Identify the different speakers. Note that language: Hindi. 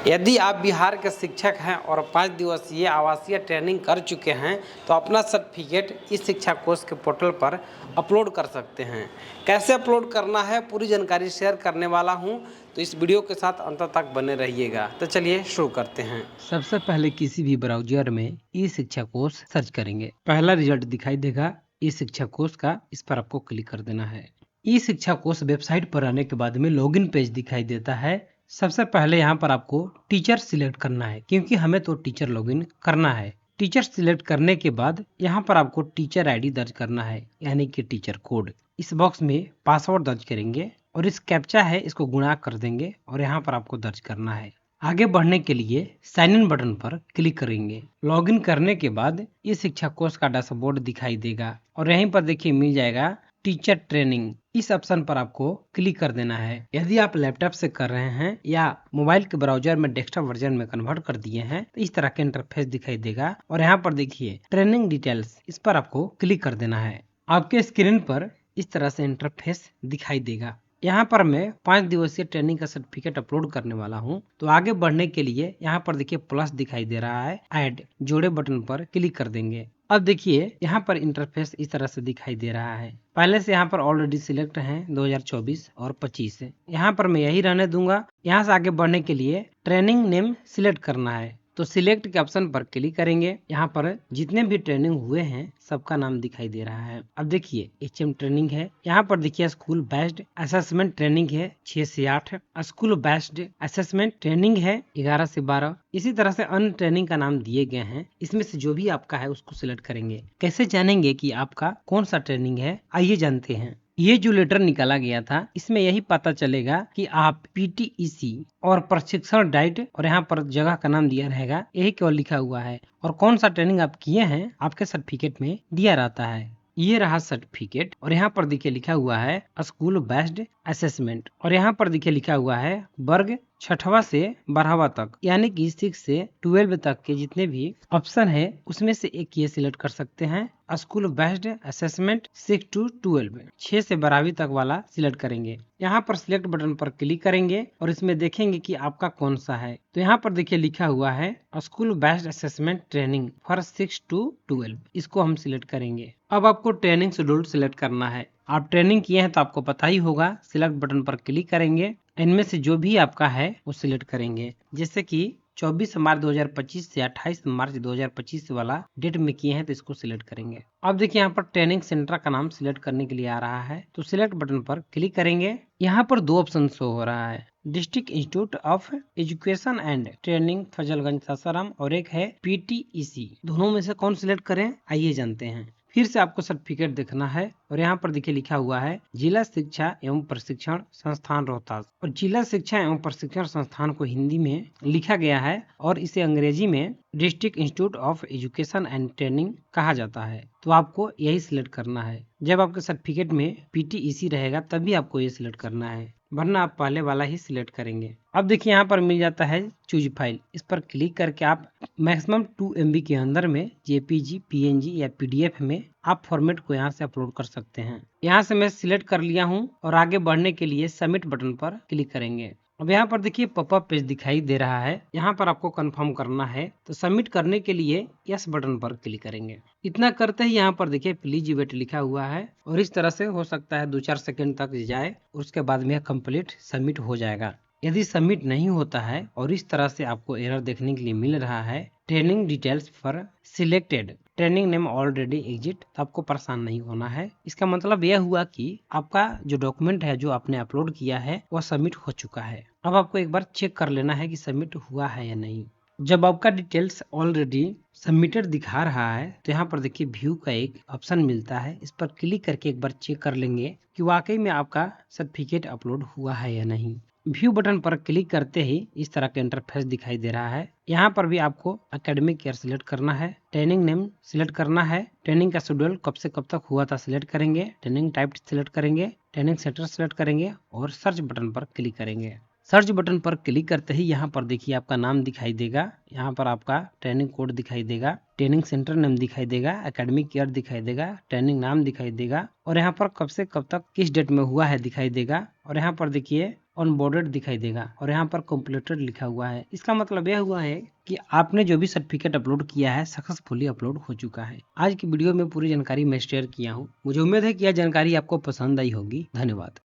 Speaker 1: यदि आप बिहार के शिक्षक हैं और 5 दिवसीय आवासीय ट्रेनिंग कर चुके हैं तो अपना सर्टिफिकेट इस शिक्षा कोर्स के पोर्टल पर अपलोड कर सकते हैं। कैसे अपलोड करना है पूरी जानकारी शेयर करने वाला हूं, तो इस वीडियो के साथ अंत तक बने रहिएगा। तो चलिए शुरू करते हैं। सबसे पहले किसी भी ब्राउज़र में ई शिक्षा कोर्स सर्च करेंगे। पहला रिजल्ट दिखाई देगा ई शिक्षा कोर्स का, इस पर आपको क्लिक कर देना है। ई शिक्षा कोर्स वेबसाइट पर आने के बाद में लॉगिन पेज दिखाई देता है। सबसे पहले यहाँ पर आपको टीचर सिलेक्ट करना है, क्योंकि हमें तो टीचर लॉगिन करना है। टीचर सिलेक्ट करने के बाद यहाँ पर आपको टीचर आईडी दर्ज करना है, यानी कि टीचर कोड। इस बॉक्स में पासवर्ड दर्ज करेंगे और इस कैप्चा है इसको गुणा कर देंगे और यहाँ पर आपको दर्ज करना है। आगे बढ़ने के लिए साइन इन बटन पर क्लिक करेंगे। लॉगिन करने के बाद इस शिक्षा कोर्स का डैशबोर्ड दिखाई देगा और यहीं पर देखिए मिल जाएगा टीचर ट्रेनिंग। इस ऑप्शन पर आपको क्लिक कर देना है। यदि आप लैपटॉप से कर रहे हैं या मोबाइल के ब्राउजर में डेस्कटॉप वर्जन में कन्वर्ट कर दिए हैं तो इस तरह के इंटरफेस दिखाई देगा और यहाँ पर देखिए ट्रेनिंग डिटेल्स, इस पर आपको क्लिक कर देना है। आपके स्क्रीन पर इस तरह से इंटरफेस दिखाई देगा। यहाँ पर मैं 5 दिवसीय ट्रेनिंग का सर्टिफिकेट अपलोड करने वाला हूँ, तो आगे बढ़ने के लिए यहाँ पर देखिए प्लस दिखाई दे रहा है, ऐड जोड़े बटन पर क्लिक कर देंगे। अब देखिए यहाँ पर इंटरफेस इस तरह से दिखाई दे रहा है। पहले से यहाँ पर ऑलरेडी सिलेक्ट हैं 2024 और 25। यहाँ पर मैं यही रहने दूंगा। यहाँ से आगे बढ़ने के लिए ट्रेनिंग नेम सिलेक्ट करना है, तो सिलेक्ट के ऑप्शन पर क्लिक करेंगे। यहाँ पर जितने भी ट्रेनिंग हुए हैं सबका नाम दिखाई दे रहा है। अब देखिए HM ट्रेनिंग है, यहाँ पर देखिए स्कूल बेस्ड असेसमेंट ट्रेनिंग है 6 से 8, स्कूल बेस्ड असेसमेंट ट्रेनिंग है 11 से 12। इसी तरह से अन्य ट्रेनिंग का नाम दिए गए हैं, इसमें से जो भी आपका है उसको सिलेक्ट करेंगे। कैसे जानेंगे कि आपका कौन सा ट्रेनिंग है, आइए जानते हैं। ये जो लेटर निकाला गया था इसमें यही पता चलेगा कि आप PTEC और प्रशिक्षण डाइट और यहाँ पर जगह का नाम दिया रहेगा, यही केवल लिखा हुआ है, और कौन सा ट्रेनिंग आप किए हैं आपके सर्टिफिकेट में दिया रहता है। ये रहा सर्टिफिकेट और यहाँ पर देखिए लिखा हुआ है स्कूल बेस्ड असेसमेंट और यहाँ पर देखिए लिखा हुआ है वर्ग 6वां से 12वां तक, यानी कि 6 से 12 तक के जितने भी ऑप्शन है उसमें से एक ये सिलेक्ट कर सकते हैं। स्कूल बेस्ड असेसमेंट 6 to 12, 6 से 12वीं तक वाला सिलेक्ट करेंगे। यहाँ पर सिलेक्ट बटन पर क्लिक करेंगे और इसमें देखेंगे कि आपका कौन सा है, तो यहाँ पर देखिए लिखा हुआ है school based assessment training for 6 to 12, इसको हम सिलेक्ट करेंगे। अब आपको ट्रेनिंग शेड्यूल सिलेक्ट करना है। आप ट्रेनिंग किए हैं तो आपको पता ही होगा। सिलेक्ट बटन पर क्लिक करेंगे, इनमें से जो भी आपका है वो सिलेक्ट करेंगे। जैसे कि 24 मार्च 2025 से 28 मार्च 2025 वाला डेट में किए हैं तो इसको सिलेक्ट करेंगे। अब देखिए यहाँ पर ट्रेनिंग सेंटर का नाम सिलेक्ट करने के लिए आ रहा है, तो सिलेक्ट बटन पर क्लिक करेंगे। यहाँ पर 2 ऑप्शन शो हो रहा है, district institute of education and training Fazalganj Sasaram और एक है PTEC। दोनों में से कौन सिलेक्ट करें आइए जानते हैं। फिर से आपको सर्टिफिकेट देखना है और यहाँ पर देखिए लिखा हुआ है जिला शिक्षा एवं प्रशिक्षण संस्थान रोहतास, और जिला शिक्षा एवं प्रशिक्षण संस्थान को हिंदी में लिखा गया है और इसे अंग्रेजी में district institute of education and training कहा जाता है, तो आपको यही सिलेक्ट करना है। जब आपके सर्टिफिकेट में PTEC रहेगा तभी आपको ये सिलेक्ट करना है, वरना आप पहले वाला ही सिलेक्ट करेंगे। अब देखिए यहाँ पर मिल जाता है चूज फाइल, इस पर क्लिक करके आप मैक्सिमम 2 MB के अंदर में JPG, PNG या PDF में आप फॉर्मेट को यहाँ से अपलोड कर सकते हैं। यहाँ से मैं सिलेक्ट कर लिया हूँ और आगे बढ़ने के लिए सबमिट बटन पर क्लिक करेंगे। अब यहाँ पर देखिए पॉपअप पेज दिखाई दे रहा है, यहाँ पर आपको कंफर्म करना है, तो सबमिट करने के लिए यस बटन पर क्लिक करेंगे। इतना करते ही यहाँ पर देखिए प्लीज वेट लिखा हुआ है और इस तरह से हो सकता है 2-4 सेकंड तक जाए, उसके बाद में कंप्लीट सबमिट हो जाएगा। यदि सबमिट नहीं होता है और इस तरह से आपको एरर देखने के लिए मिल रहा है training details for selected training name already exit, तो आपको परेशान नहीं होना है। इसका मतलब यह हुआ कि आपका जो डॉक्यूमेंट है जो आपने अपलोड किया है वह सबमिट हो चुका है। अब आपको एक बार चेक कर लेना है कि सबमिट हुआ है या नहीं। जब आपका डिटेल्स ऑलरेडी सबमिटेड दिखा रहा है तो यहाँ पर देखिए व्यू का एक ऑप्शन मिलता है, इस पर क्लिक करके एक बार चेक कर लेंगे कि वाकई में आपका सर्टिफिकेट अपलोड हुआ है या नहीं। व्यू बटन पर क्लिक करते ही इस तरह का इंटरफेस दिखाई दे रहा है। यहाँ पर भी आपको एकेडमिक ईयर सिलेक्ट करना है, ट्रेनिंग नेम सिलेक्ट करना है, ट्रेनिंग का शेड्यूल कब से कब तक हुआ था सिलेक्ट करेंगे, ट्रेनिंग टाइप सिलेक्ट करेंगे, ट्रेनिंग सेंटर सिलेक्ट करेंगे और सर्च बटन पर क्लिक करेंगे। सर्च बटन पर क्लिक करते ही यहाँ पर देखिए आपका नाम दिखाई देगा, यहाँ पर आपका ट्रेनिंग कोड दिखाई देगा, ट्रेनिंग सेंटर नेम दिखाई देगा, एकेडमिक ईयर दिखाई देगा, ट्रेनिंग नाम दिखाई देगा और यहाँ पर कब से कब तक किस डेट में हुआ है दिखाई देगा। और यहाँ पर देखिए ऑन बोर्डेड दिखाई देगा और यहाँ पर कंप्लीटेड लिखा हुआ है। इसका मतलब यह हुआ है कि आपने जो भी सर्टिफिकेट अपलोड किया है सक्सेसफुली अपलोड हो चुका है। आज की वीडियो में पूरी जानकारी मैं शेयर किया हूँ। मुझे उम्मीद है कि यह जानकारी आपको पसंद आई होगी। धन्यवाद।